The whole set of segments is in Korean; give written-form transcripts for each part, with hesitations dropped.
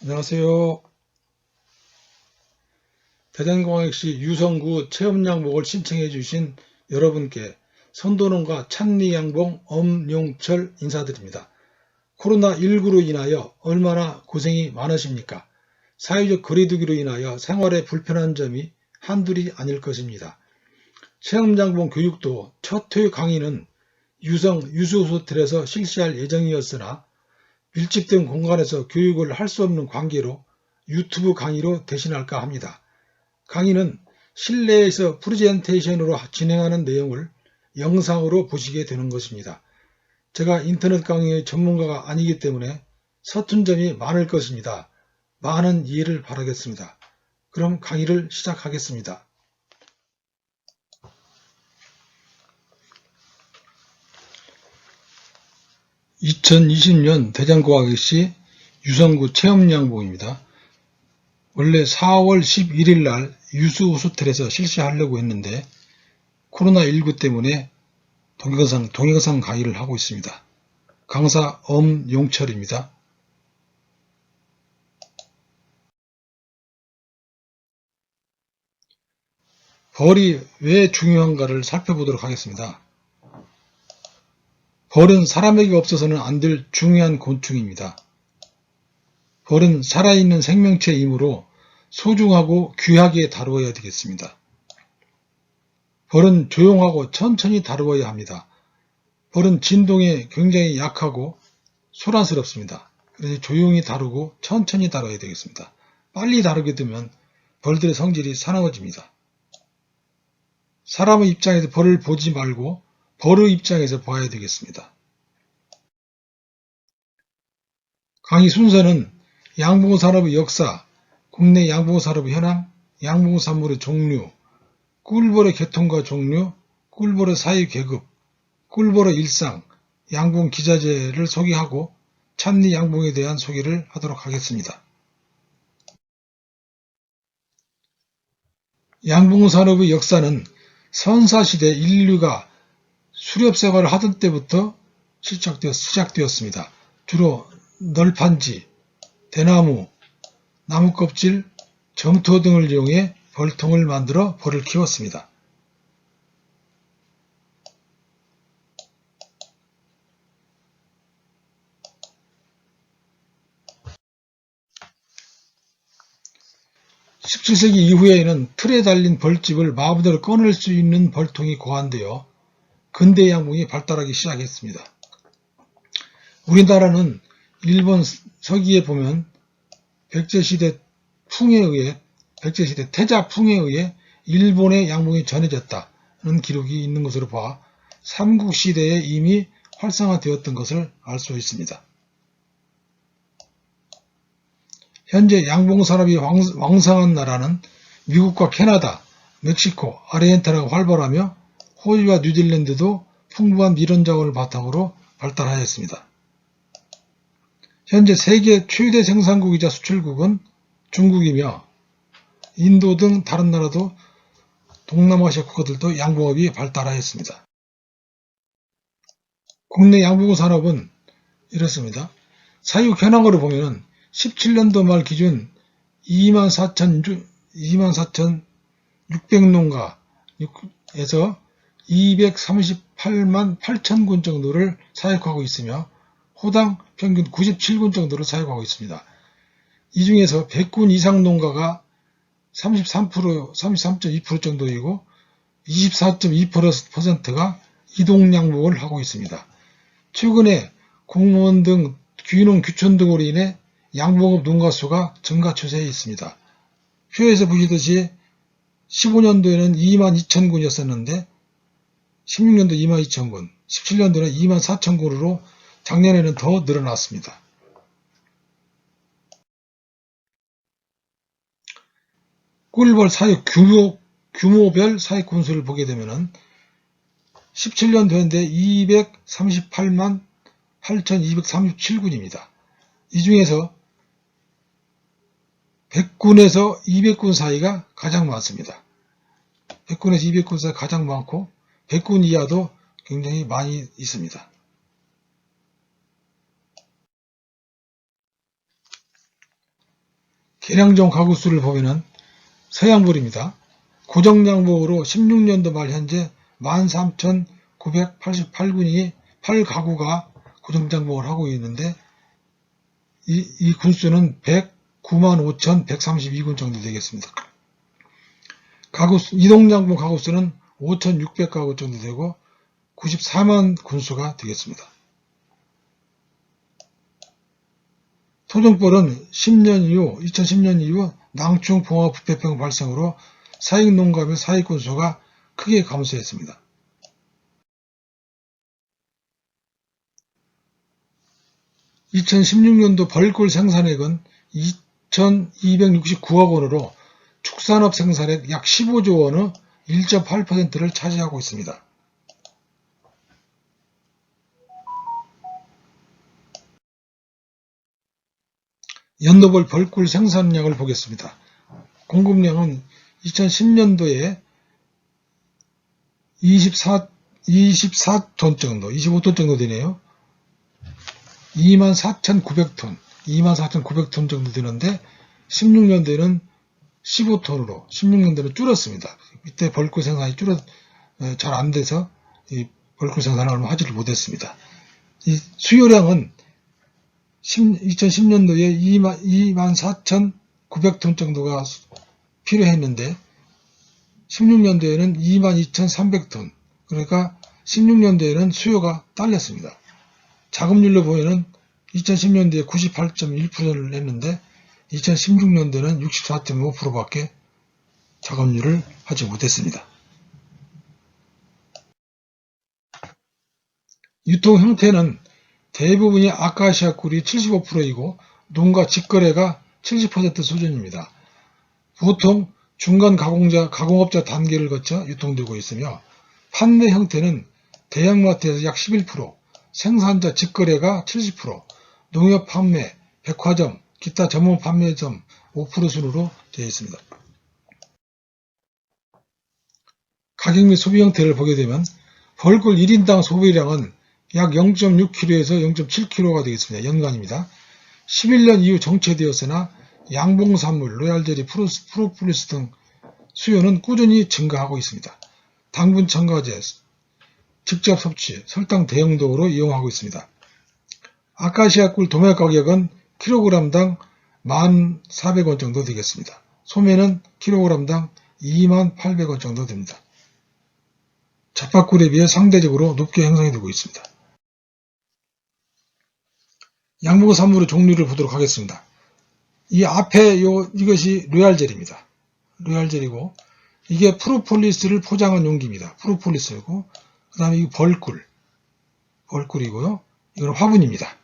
안녕하세요. 대전광역시 유성구 체험양복을 신청해 주신 여러분께 선도농가 찬리양봉 엄용철 인사드립니다. 코로나19로 인하여 얼마나 고생이 많으십니까? 사회적 거리두기로 인하여 생활에 불편한 점이 한둘이 아닐 것입니다. 체험양봉 교육도 첫 회의 강의는 유성 유수호텔에서 실시할 예정이었으나 밀집된 공간에서 교육을 할 수 없는 관계로 유튜브 강의로 대신할까 합니다. 강의는 실내에서 프레젠테이션으로 진행하는 내용을 영상으로 보시게 되는 것입니다. 제가 인터넷 강의의 전문가가 아니기 때문에 서툰 점이 많을 것입니다. 많은 이해를 바라겠습니다. 그럼 강의를 시작하겠습니다. (2020년) 대전광역시 유성구 체험양봉입니다. 원래 4월 11일 날 유수호텔에서 실시하려고 했는데 코로나19 때문에 동영상 강의를 하고 있습니다. 강사 엄용철입니다. 벌이 왜 중요한가를 살펴보도록 하겠습니다. 벌은 사람에게 없어서는 안 될 중요한 곤충입니다. 벌은 살아있는 생명체이므로 소중하고 귀하게 다루어야 되겠습니다. 벌은 조용하고 천천히 다루어야 합니다. 벌은 진동에 굉장히 약하고 소란스럽습니다. 그래서 조용히 다루고 천천히 다뤄야 되겠습니다. 빨리 다루게 되면 벌들의 성질이 사나워집니다. 사람의 입장에서 벌을 보지 말고 벌의 입장에서 봐야 되겠습니다. 강의 순서는 양봉 산업의 역사, 국내 양봉 산업의 현황, 양봉 산물의 종류, 꿀벌의 개통과 종류, 꿀벌의 사회 계급, 꿀벌의 일상, 양봉 기자재를 소개하고 찬리 양봉에 대한 소개를 하도록 하겠습니다. 양봉 산업의 역사는 선사시대 인류가 수렵생활을 하던 때부터 시작되었습니다. 주로 널판지, 대나무, 나무껍질, 점토 등을 이용해 벌통을 만들어 벌을 키웠습니다. (17세기) 이후에는 틀에 달린 벌집을 마음대로 꺼낼 수 있는 벌통이 고안되어 근대 양봉이 발달하기 시작했습니다. 우리나라는 일본 서기에 보면 백제시대 태자풍에 의해 일본의 양봉이 전해졌다는 기록이 있는 것으로 봐 삼국시대에 이미 활성화되었던 것을 알 수 있습니다. 현재 양봉 산업이 왕성한 나라는 미국과 캐나다, 멕시코, 아르헨티나가 활발하며 호주와 뉴질랜드도 풍부한 밀원 자원을 바탕으로 발달하였습니다. 현재 세계 최대 생산국이자 수출국은 중국이며 인도 등 다른 나라도 동남아시아 국가들도 양봉업이 발달하였습니다. 국내 양봉 산업은 이렇습니다. 사육 현황으로 보면 17년도 말 기준 24,600농가에서 238만 8천 군 정도를 사육하고 있으며 호당 평균 97군 정도를 사육하고 있습니다. 이 중에서 100군 이상 농가가 33.2% 정도이고 24.2%가 이동양봉을 하고 있습니다. 최근에 공무원 등 귀농 귀촌 등으로 인해 양봉업 농가 수가 증가 추세에 있습니다. 표에서 보시듯이 15년도에는 22,000군이었었는데 16년도 22,000군, 17년도에는 24,000군으로 작년에는 더 늘어났습니다. 꿀벌 사육 규모별 사육 군수를 보게 되면 17년도인데 238만 8,237군입니다. 이 중에서 100군에서 200군 사이가 가장 많습니다. 100군에서 200군 사이가 가장 많고 100군 이하도 굉장히 많이 있습니다. 계량종 가구수를 보면은 서양불입니다. 고정양봉으로 16년도 말 현재 13,988군이 8가구가 고정장봉을 하고 있는데 이 군수는 109만5,132군 정도 되겠습니다. 이동장봉 가구수는 5,600가구 정도 되고 94만 군수가 되겠습니다. 토종벌은 2010년 이후 낭충 봉화 부패병 발생으로 사익농가의 사익군수가 크게 감소했습니다. (2016년도) 벌꿀 생산액은 2,269억 원으로 축산업 생산액 약 15조 원의 1.8%를 차지하고 있습니다. 연도별 벌꿀 생산량을 보겠습니다. 공급량은 2010년도에 24톤 정도, 25톤 정도 되네요. 24,900톤, 24,900톤 정도 되는데 16년도에는 15톤으로 16년도에는 줄었습니다. 이때 벌꿀 생산이 잘 안 돼서 이 벌꿀 생산을 얼마 하지를 못했습니다. 이 수요량은 2010년도에 24,900톤 정도가 필요했는데 16년도에는 22,300톤, 그러니까 16년도에는 수요가 딸렸습니다. 자급률로 보면은 2010년도에 98.1%를 했는데 2016년도에는 64.5%밖에 자급률을 하지 못했습니다. 유통 형태는 대부분이 아카시아 꿀이 75%이고 농가 직거래가 70% 수준입니다. 보통 중간 가공업자 단계를 거쳐 유통되고 있으며 판매 형태는 대형마트에서 약 11%, 생산자 직거래가 70%, 농협 판매, 백화점, 기타 전문 판매점 5% 순으로 되어 있습니다. 가격 및 소비 형태를 보게 되면 벌꿀 1인당 소비량은 약 0.6kg에서 0.7kg가 되겠습니다. 연간입니다. 11년 이후 정체되었으나 양봉산물, 로얄젤리, 프로폴리스 등 수요는 꾸준히 증가하고 있습니다. 당분 첨가제, 직접 섭취, 설탕 대용도로 이용하고 있습니다. 아카시아 꿀 도매 가격은 kg당 1,400원 정도 되겠습니다. 소매는 kg당 28,000원 정도 됩니다. 잡화꿀에 비해 상대적으로 높게 형성이 되고 있습니다. 양봉산물의 종류를 보도록 하겠습니다. 이 앞에 이것이 로얄젤입니다. 로얄젤이고 이게 프로폴리스를 포장한 용기입니다. 프로폴리스고 그 다음에 이 벌꿀이고요. 이건 화분입니다.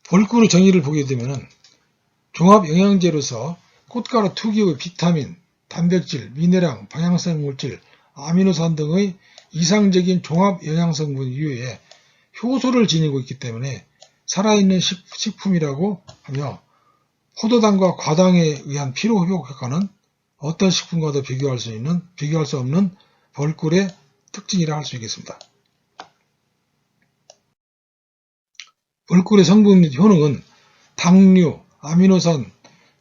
벌꿀의 정의를 보게 되면 종합영양제로서 꽃가루 특유의 비타민, 단백질, 미네랄, 방향성 물질, 아미노산 등의 이상적인 종합영양성분 이외에 효소를 지니고 있기 때문에 살아있는 식품이라고 하며 포도당과 과당에 의한 피로회복 효과는 어떤 식품과도 비교할 수 없는 벌꿀의 특징이라 할 수 있겠습니다. 벌꿀의 성분 및 효능은 당류, 아미노산,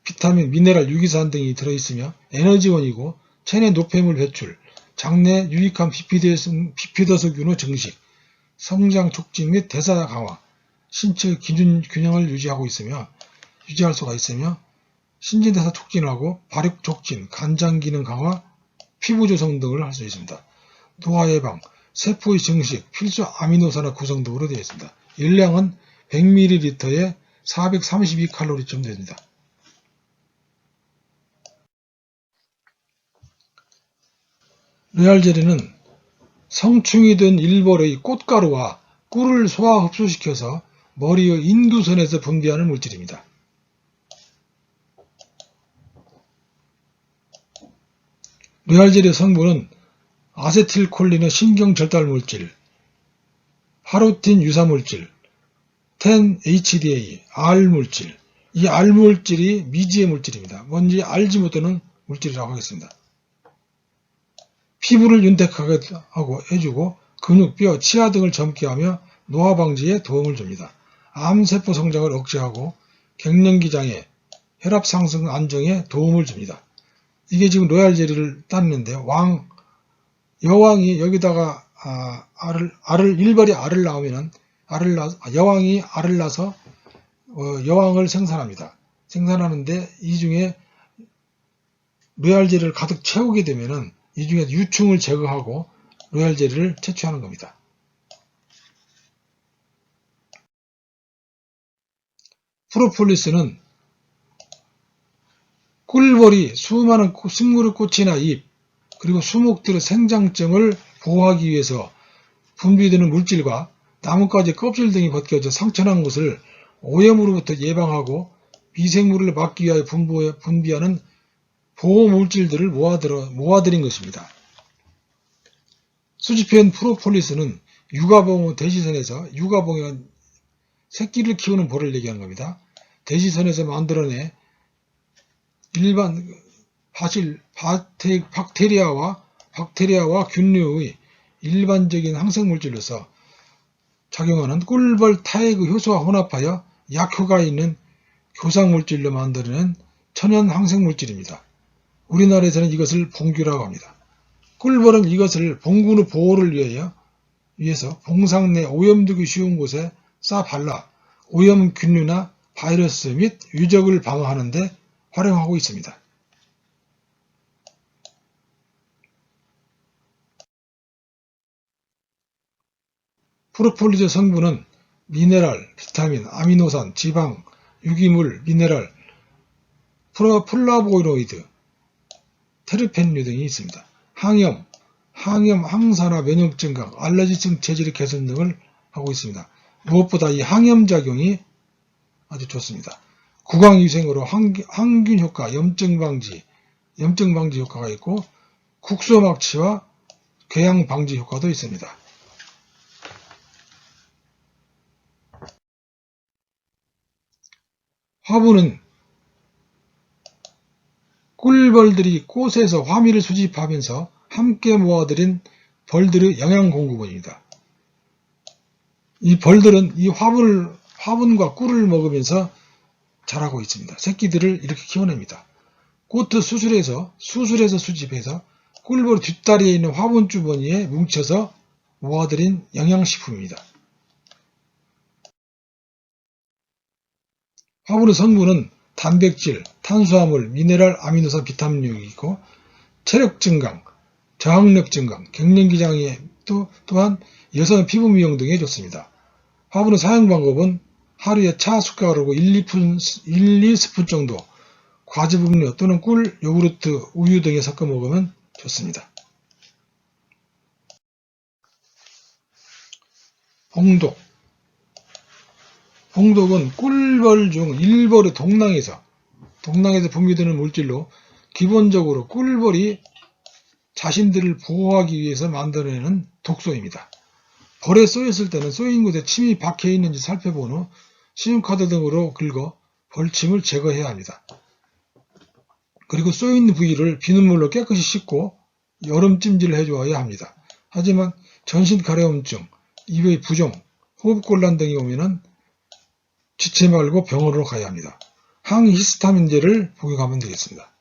비타민, 미네랄, 유기산 등이 들어있으며 에너지원이고 체내 노폐물 배출, 장내 유익한 비피더스균의 증식, 성장 촉진 및 대사 강화, 신체 균형을 유지할 수가 있으며 신진대사 촉진하고 발육 촉진, 간장 기능 강화, 피부 조성 등을 할 수 있습니다. 노화 예방, 세포의 증식, 필수 아미노산의 구성 등으로 되어 있습니다. 일량은 100ml에 432칼로리쯤 됩니다. 로얄젤리는 성충이 된 일벌의 꽃가루와 꿀을 소화 흡수시켜서 머리의 인두선에서 분비하는 물질입니다. 로얄젤리의 성분은 아세틸콜린의 신경절달물질, 파로틴 유사물질, 10-HDA, R물질. 이 R물질이 미지의 물질입니다. 뭔지 알지 못하는 물질이라고 하겠습니다. 피부를 윤택하게 하고 해주고 근육, 뼈, 치아 등을 젊게 하며 노화 방지에 도움을 줍니다. 암세포 성장을 억제하고 갱년기 장애, 혈압 상승 안정에 도움을 줍니다. 이게 지금 로얄 젤리를 땄는데 여왕이 여기다가 일벌이 알을 낳으면은 여왕이 알을 낳아서 여왕을 생산합니다. 생산하는데 이 중에 로얄 젤리를 가득 채우게 되면은 이 중에 유충을 제거하고 로얄 젤리를 채취하는 겁니다. 프로폴리스는 꿀벌이 수많은 식물의 꽃이나 잎, 그리고 수목들의 생장점을 보호하기 위해서 분비되는 물질과 나뭇가지 껍질 등이 벗겨져 상처난 것을 오염으로부터 예방하고 미생물을 막기 위하여 분비하는 보호물질들을 모아들인 것입니다. 수집해온 프로폴리스는 육아봉 대지선에서 육아봉은 새끼를 키우는 벌을 얘기하는 겁니다. 대지선에서 만들어내 일반 박테리아와 균류의 일반적인 항생물질로서 작용하는 꿀벌 타액의 효소와 혼합하여 약효가 있는 교상물질로 만들어낸 천연 항생물질입니다. 우리나라에서는 이것을 봉규라고 합니다. 꿀벌은 이것을 봉군의 보호를 위해서 봉상 내 오염되기 쉬운 곳에 싸 발라 오염균류나 바이러스 및 유적을 방어하는 데 활용하고 있습니다. 프로폴리스 성분은 미네랄, 비타민, 아미노산, 지방, 유기물, 미네랄, 플라보노이드, 테르펜류 등이 있습니다. 항염, 항산화, 면역 증강, 알러지성 체질의 개선 등을 하고 있습니다. 무엇보다 이 항염작용이 아주 좋습니다. 구강위생으로 항균 효과, 염증 방지 효과가 있고 국소 막치와 궤양 방지 효과도 있습니다. 화분은 꿀벌들이 꽃에서 화미를 수집하면서 함께 모아들인 벌들의 영양 공급원입니다. 이 벌들은 이 화분과 꿀을 먹으면서 자라고 있습니다. 새끼들을 이렇게 키워냅니다. 꽃을 수술해서 수집해서 꿀벌 뒷다리에 있는 화분 주머니에 뭉쳐서 모아들인 영양식품입니다. 화분의 성분은 단백질, 탄수화물, 미네랄, 아미노산, 비타민이 있고 체력 증강, 저항력 증강, 갱년기 장애 또한 여성의 피부 미용 등에 좋습니다. 화분의 사용 방법은 하루에 차 숟가락으로 1-2스푼 정도 과즙 음료 또는 꿀, 요구르트, 우유 등에 섞어 먹으면 좋습니다. 봉독은 꿀벌 중 일벌의 동낭에서 분비되는 물질로 기본적으로 꿀벌이 자신들을 보호하기 위해서 만들어내는 독소입니다. 벌에 쏘였을 때는 쏘인 곳에 침이 박혀 있는지 살펴본 후 신용카드 등으로 긁어 벌침을 제거해야 합니다. 그리고 쏘인 부위를 비눗물로 깨끗이 씻고 여름찜질을 해주어야 합니다. 하지만 전신 가려움증, 입의 부종, 호흡곤란 등이 오면은 지체 말고 병원으로 가야 합니다. 항히스타민제를 복용하면 되겠습니다.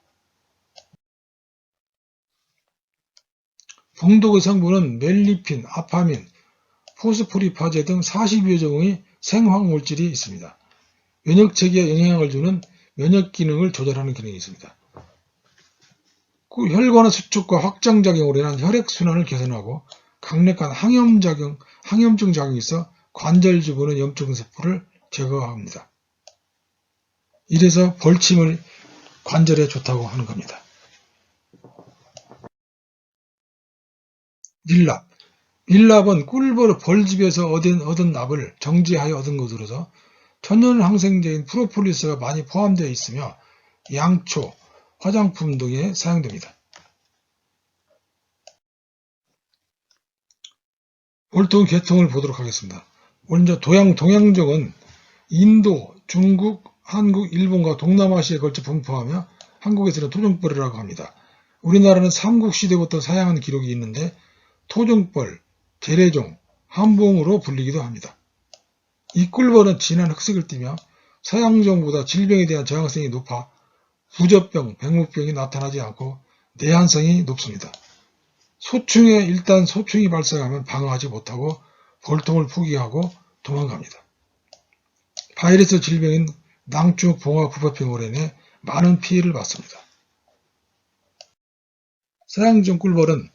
봉독의 성분은 멜리핀, 아파민, 포스포리파제 등 40여 종의 생화학물질이 있습니다. 면역체계에 영향을 주는 면역 기능을 조절하는 기능이 있습니다. 혈관의 수축과 확장작용으로 인한 혈액순환을 개선하고 강력한 항염증 작용이 있어 관절 주변의 염증세포를 제거합니다. 이래서 벌침을 관절에 좋다고 하는 겁니다. 밀랍은 꿀벌 벌집에서 얻은 납을 정제하여 얻은 것으로서 천연 항생제인 프로폴리스가 많이 포함되어 있으며 양초, 화장품 등에 사용됩니다. 월동 계통을 보도록 하겠습니다. 먼저 동양종은 인도, 중국, 한국, 일본과 동남아시아에 걸쳐 분포하며 한국에서는 토종벌이라고 합니다. 우리나라는 삼국시대부터 사양한 기록이 있는데 토종벌, 재래종, 함봉으로 불리기도 합니다. 이 꿀벌은 진한 흑색을 띠며 서양종보다 질병에 대한 저항성이 높아 부젖병, 백무병이 나타나지 않고 내한성이 높습니다. 일단 소충이 발생하면 방어하지 못하고 볼통을 포기하고 도망갑니다. 바이러스 질병인 낭주, 봉화, 구파병으로 인해 많은 피해를 받습니다. 서양종 꿀벌은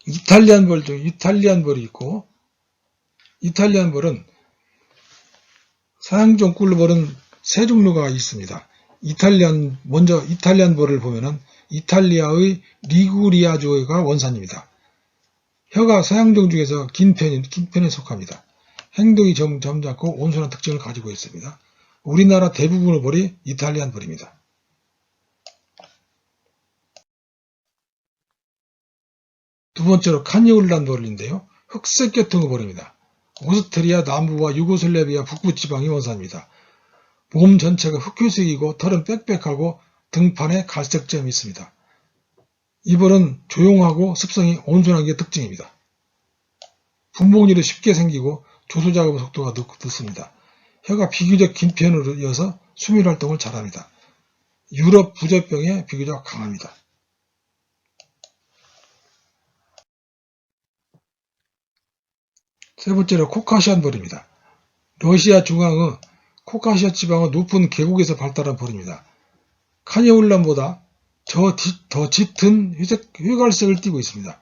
이탈리안 벌 중 이탈리안 벌이 있고, 이탈리안 벌은 서양종 꿀벌은 세 종류가 있습니다. 먼저 이탈리안 벌을 보면은 이탈리아의 리구리아주가 원산입니다. 혀가 서양종 중에서 긴 편에 속합니다. 행동이 점잖고 온순한 특징을 가지고 있습니다. 우리나라 대부분의 벌이 이탈리안 벌입니다. 두 번째로 카니올란 벌인데요. 흑색 계통의 벌입니다. 오스트리아 남부와 유고슬라비아 북부 지방이 원산입니다. 몸 전체가 흑회색이고 털은 빽빽하고 등판에 갈색점이 있습니다. 이 벌은 조용하고 습성이 온순한 게 특징입니다. 분봉률이 쉽게 생기고 조소작업 속도가 늦습니다. 혀가 비교적 긴 편으로 이어서 수밀 활동을 잘합니다. 유럽 부젖병에 비교적 강합니다. 세 번째로 코카시안 벌입니다. 러시아 중앙의 코카시아 지방의 높은 계곡에서 발달한 벌입니다. 카니올란보다 더 짙은 회갈색을 띠고 있습니다.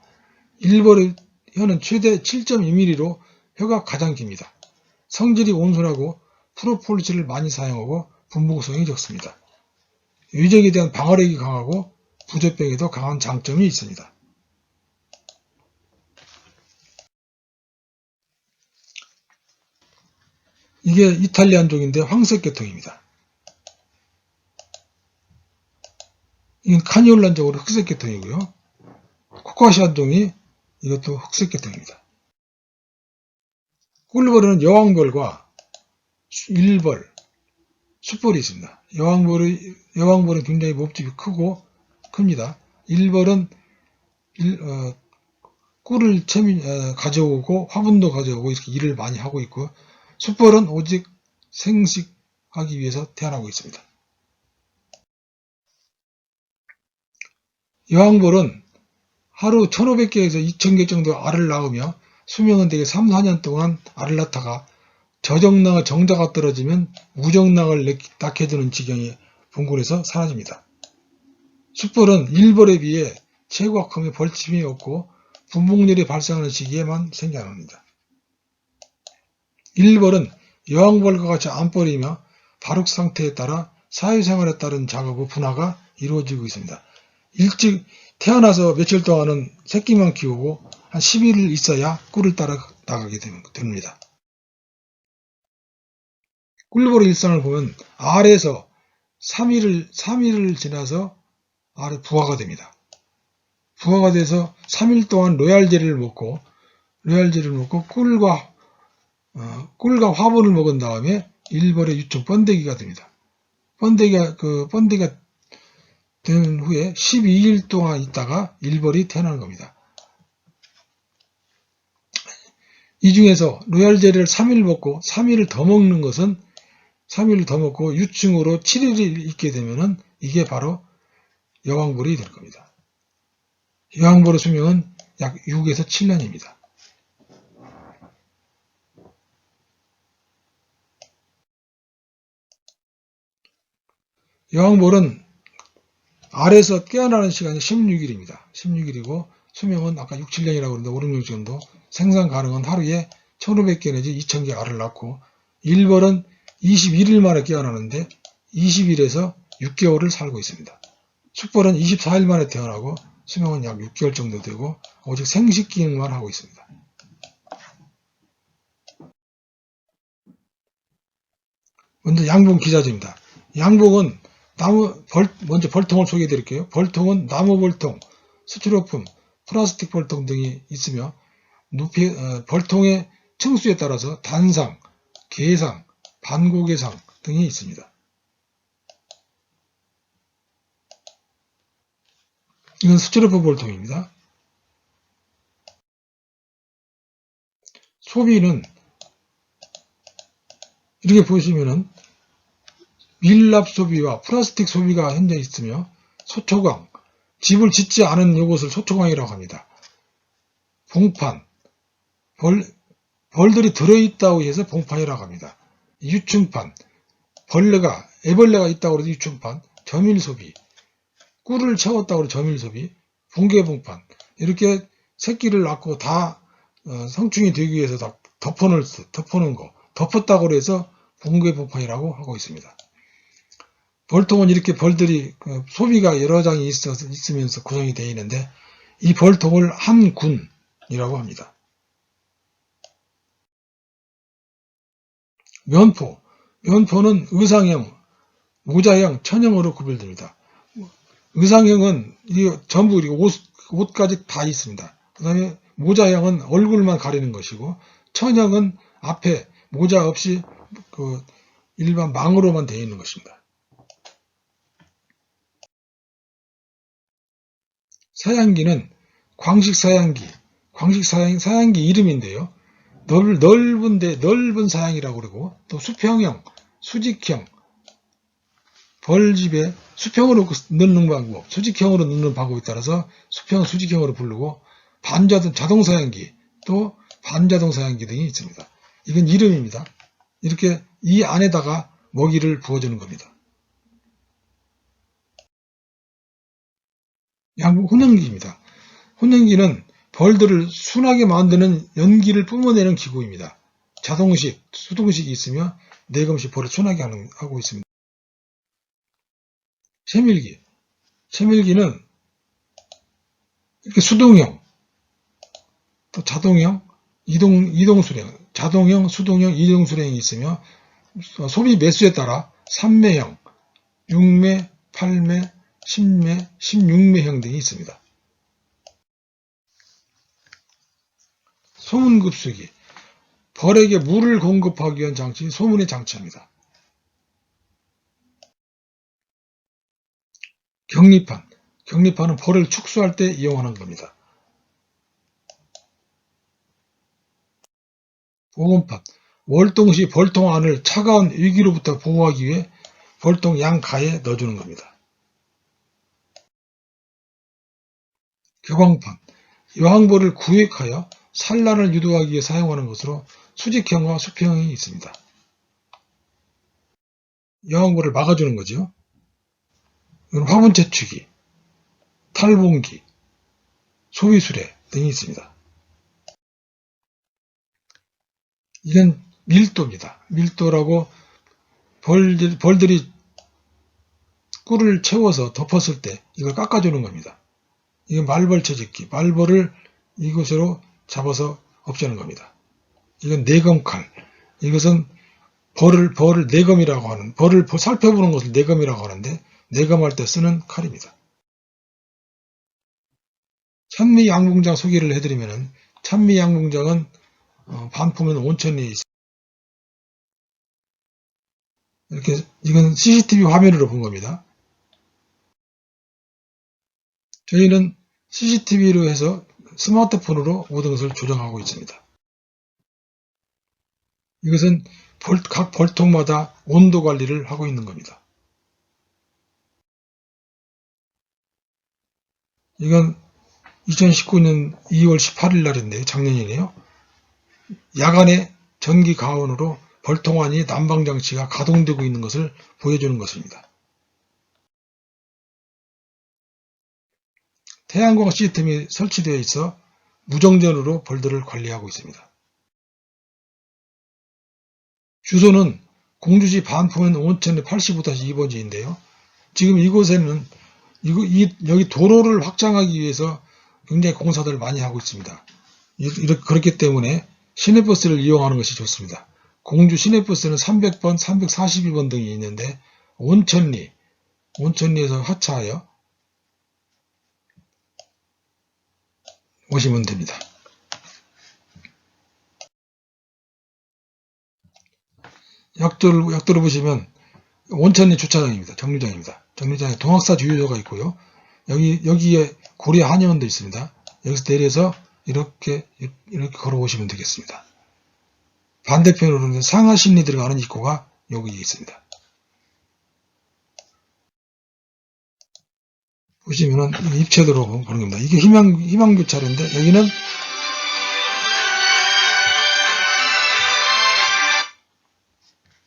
일벌의 혀는 최대 7.2mm로 혀가 가장 깁니다. 성질이 온순하고 프로폴리스를 많이 사용하고 분봉성이 적습니다. 위적에 대한 방어력이 강하고 부젖병에도 강한 장점이 있습니다. 이게 이탈리안종인데 황색 계통입니다. 이건 카니올란종으로 흑색 계통이고요. 코카시안종이 이것도 흑색 계통입니다. 꿀벌은 여왕벌과 일벌, 숫벌이 있습니다. 여왕벌은 굉장히 몸집이 큽니다. 일벌은 꿀을 가져오고 화분도 가져오고 이렇게 일을 많이 하고 있고, 숫벌은 오직 생식하기 위해서 태어나고 있습니다. 여왕벌은 하루 1500개에서 2000개 정도 알을 낳으며 수명은 대개 3, 4년 동안 알을 낳다가 저정락의 정자가 떨어지면 무정락을 낳게 되는 지경에 분군해서 사라집니다. 숫벌은 일벌에 비해 체구악함의 벌침이 없고 분봉열이 발생하는 시기에만 생겨납니다. 일벌은 여왕벌과 같이 암벌이며 발육 상태에 따라 사회생활에 따른 작업의 분화가 이루어지고 있습니다. 일찍 태어나서 며칠 동안은 새끼만 키우고 한 10일 있어야 꿀을 따라 나가게 됩니다. 꿀벌의 일상을 보면 알에서 3일을 지나서 알에 부화가 됩니다. 부화가 돼서 3일 동안 로얄젤리를 먹고 꿀과 화분을 먹은 다음에 일벌의 유충 번데기가 됩니다. 번데기가 된 후에 12일 동안 있다가 일벌이 태어나는 겁니다. 이 중에서 로얄젤리를 3일 먹고 3일을 더 먹는 것은 3일을 더 먹고 유충으로 7일을 있게 되면은 이게 바로 여왕벌이 될 겁니다. 여왕벌의 수명은 약 6에서 7년입니다. 여왕벌은 알에서 깨어나는 시간이 16일입니다. 16일이고 수명은 아까 6, 7년이라고 그러는데 5, 6년 정도, 생산 가능은 하루에 1500개 내지 2000개 알을 낳고, 일벌은 21일 만에 깨어나는데 20일에서 6개월을 살고 있습니다. 숫벌은 24일 만에 태어나고 수명은 약 6개월 정도 되고 오직 생식 기능만 하고 있습니다. 먼저 양봉 기자재입니다. 양봉은 먼저 벌통을 소개해 드릴게요. 벌통은 나무 벌통, 스티로폼, 플라스틱 벌통 등이 있으며 벌통의 층수에 따라서 단상, 개상, 반고개상 등이 있습니다. 이건 스티로폼 벌통입니다. 소비는 이렇게 보시면은 밀랍 소비와 플라스틱 소비가 현재 있으며 소초광, 집을 짓지 않은 이것을 소초광이라고 합니다. 봉판, 벌들이 들어있다고 해서 봉판이라고 합니다. 유충판, 애벌레가 있다고 해서 유충판, 점일소비, 꿀을 채웠다고 해서 점일소비, 붕괴봉판, 이렇게 새끼를 낳고 다 성충이 되기 위해서 다 덮어놓은 거, 덮었다고 해서 붕괴봉판이라고 하고 있습니다. 벌통은 이렇게 벌들이 소비가 여러 장이 있으면서 구성이 되어 있는데 이 벌통을 한 군이라고 합니다. 면포는 의상형, 모자형, 천형으로 구별됩니다. 의상형은 전부 옷까지 다 있습니다. 그 다음에 모자형은 얼굴만 가리는 것이고 천형은 앞에 모자 없이 일반 망으로만 되어 있는 것입니다. 사양기는 사양기 이름인데요. 넓은 사양이라고 그러고 또 수평형, 수직형, 벌집에 수평으로 넣는 방법, 수직형으로 넣는 방법에 따라서 수평, 수직형으로 부르고 자동사양기, 또 반자동사양기 등이 있습니다. 이건 이름입니다. 이렇게 이 안에다가 먹이를 부어주는 겁니다. 혼연기입니다. 혼연기는 벌들을 순하게 만드는 연기를 뿜어내는 기구입니다. 자동식, 수동식이 있으며 내검식 벌을 순하게 하고 있습니다. 채밀기는 이렇게 수동형, 또 자동형, 이동수령, 자동형, 수동형, 이동수령이 있으며 소비 매수에 따라 3매형, 6매, 8매, 10매, 16매형 등이 있습니다. 소문급수기, 벌에게 물을 공급하기 위한 장치, 소문의 장치입니다. 격리판은 벌을 축소할 때 이용하는 겁니다. 보온판, 월동 시 벌통 안을 차가운 위기로부터 보호하기 위해 벌통 양가에 넣어주는 겁니다. 교광판, 여왕벌을 구획하여 산란을 유도하기 위해 사용하는 것으로 수직형과 수평형이 있습니다. 여왕벌을 막아주는 거죠. 화분채취기, 탈봉기, 소위수레 등이 있습니다. 이건 밀도입니다. 밀도라고 벌들이 꿀을 채워서 덮었을 때 이걸 깎아주는 겁니다. 이건 말벌채집기, 말벌을 이곳으로 잡아서 없애는 겁니다. 이건 내검칼, 이것은 벌을 내검이라고 하는, 벌을 살펴보는 것을 내검이라고 하는데 내검할 때 쓰는 칼입니다. 찬미양봉장 소개를 해드리면 찬미양봉장은 반품은 온천리에 있습니다. 이렇게 이건 CCTV 화면으로 본 겁니다. 저희는 CCTV로 해서 스마트폰으로 모든 것을 조정하고 있습니다. 이것은 각 벌통마다 온도 관리를 하고 있는 겁니다. 이건 2019년 2월 18일 날인데요. 작년이네요. 야간에 전기 가온으로 벌통 안이 난방장치가 가동되고 있는 것을 보여주는 것입니다. 태양광 시스템이 설치되어 있어 무정전으로 벌들을 관리하고 있습니다. 주소는 공주시 반포면 온천리 85-2번지인데요. 지금 이곳에는 여기 도로를 확장하기 위해서 굉장히 공사들을 많이 하고 있습니다. 그렇기 때문에 시내버스를 이용하는 것이 좋습니다. 공주 시내버스는 300번, 342번 등이 있는데 온천리에서 하차하여 오시면 됩니다. 약도를 보시면 온천리 주차장입니다. 정류장입니다. 정류장에 동학사 주유소가 있고요. 여기에 고려 한의원도 있습니다. 여기서 내려서 이렇게 걸어오시면 되겠습니다. 반대편으로는 상하심리 들어가는 입구가 여기 있습니다. 보시면은 입체도로 보는 겁니다. 이게 희망교차로인데 여기는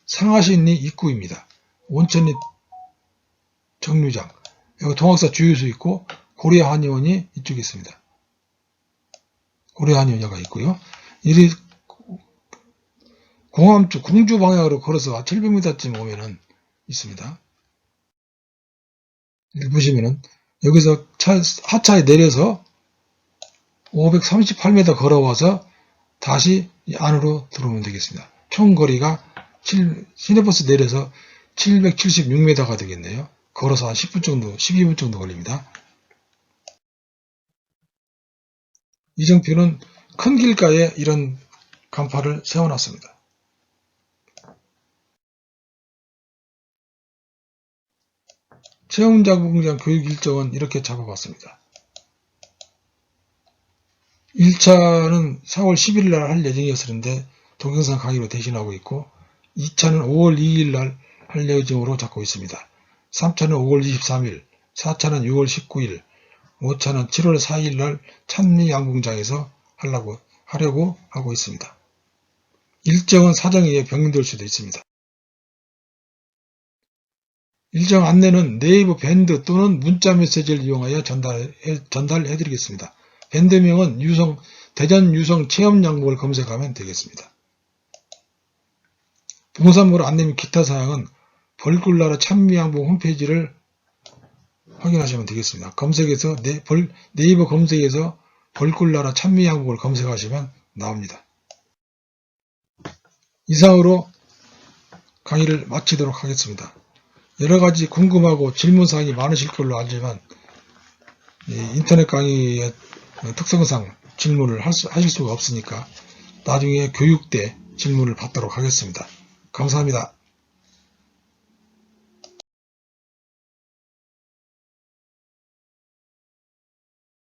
상하심리 입구입니다. 온천리 정류장. 여기 동학사 주유소 있고 고려 한의원이 이쪽에 있습니다. 고려 한의원이 있고요. 이 공암 쪽 궁주 방향으로 걸어서 700m쯤 오면은 있습니다. 여기 보시면은 여기서 하차에 내려서 538m 걸어와서 다시 안으로 들어오면 되겠습니다. 총 거리가 시내버스 내려서 776m가 되겠네요. 걸어서 한 10분 정도, 12분 정도 걸립니다. 이정표는 큰 길가에 이런 간판을 세워놨습니다. 체험자구공장 교육 일정은 이렇게 잡아봤습니다. 1차는 4월 11일 날 할 예정이었었는데 동영상 강의로 대신하고 있고 2차는 5월 2일 날 할 예정으로 잡고 있습니다. 3차는 5월 23일, 4차는 6월 19일, 5차는 7월 4일 날 찬미양궁장에서 하려고 하고 있습니다. 일정은 사정에 의해 변경될 수도 있습니다. 일정 안내는 네이버 밴드 또는 문자 메시지를 이용하여 전달해 드리겠습니다. 밴드명은 대전 유성 체험양목을 검색하면 되겠습니다. 봉산물 안내 및 기타 사항은 벌꿀나라 찬미양봉 홈페이지를 확인하시면 되겠습니다. 네이버 검색에서 벌꿀나라 찬미양봉을 검색하시면 나옵니다. 이상으로 강의를 마치도록 하겠습니다. 여러가지 궁금하고 질문사항이 많으실 걸로 알지만 인터넷 강의의 특성상 질문을 하실 수가 없으니까 나중에 교육 때 질문을 받도록 하겠습니다. 감사합니다.